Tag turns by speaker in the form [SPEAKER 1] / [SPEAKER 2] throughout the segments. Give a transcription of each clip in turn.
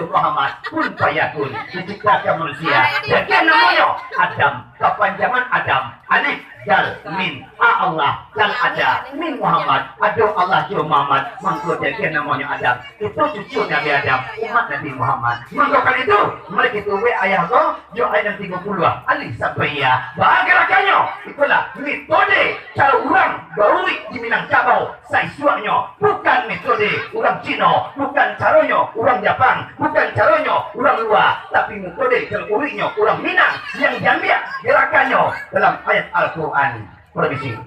[SPEAKER 1] Muhammad pun fayakun diciptakan manusia dan dia namanya Adam, kepanjangan Adam, alif dal min Allah dan ada min Muhammad, ada Allah ke Muhammad, maka dia namanya Adam. Itu cucu Nabi Adam, umat Nabi Muhammad. Maka kali itu mereka itu ayah kau jo ayat 30 alif sampai ya bagerakannya itulah metode cara orang gauli di Minangkabau saisuanya, bukan metode orang Cina, bukan caranya orang Jepang, bukan caranya orang luar, tapi metode cara orang Minang yang diambil gerakannya dalam ayat Al-Quran. Permisi.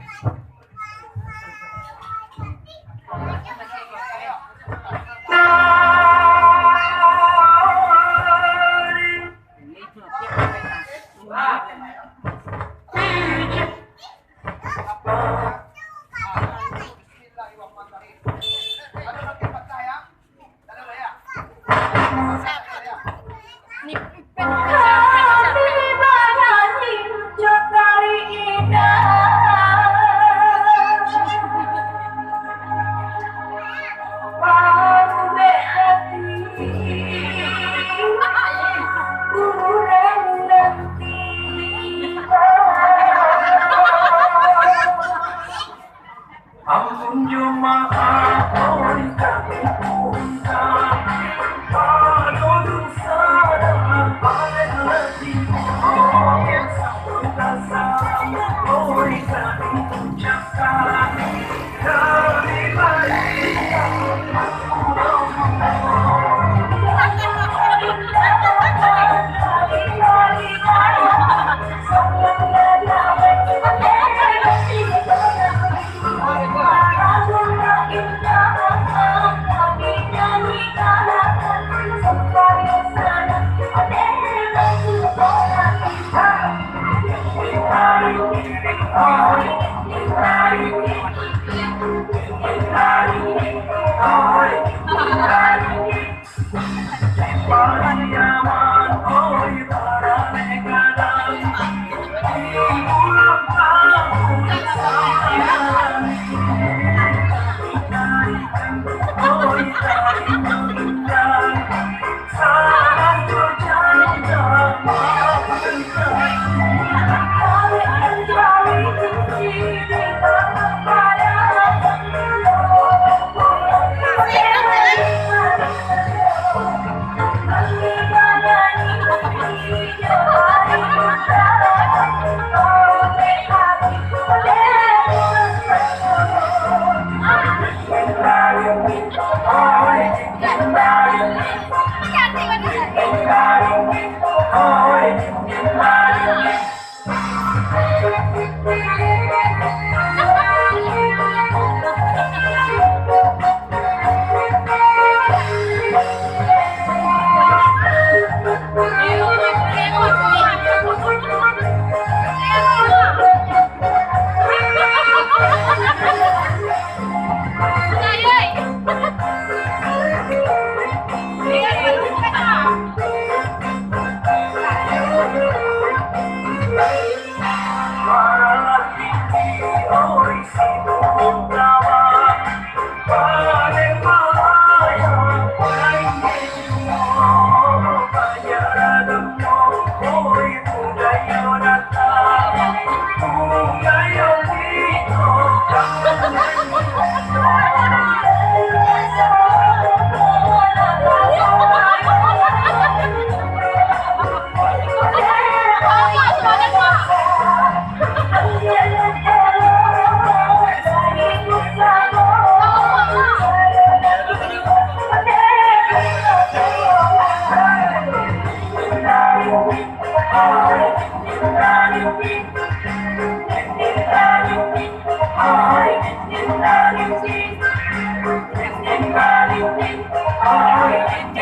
[SPEAKER 2] Oh,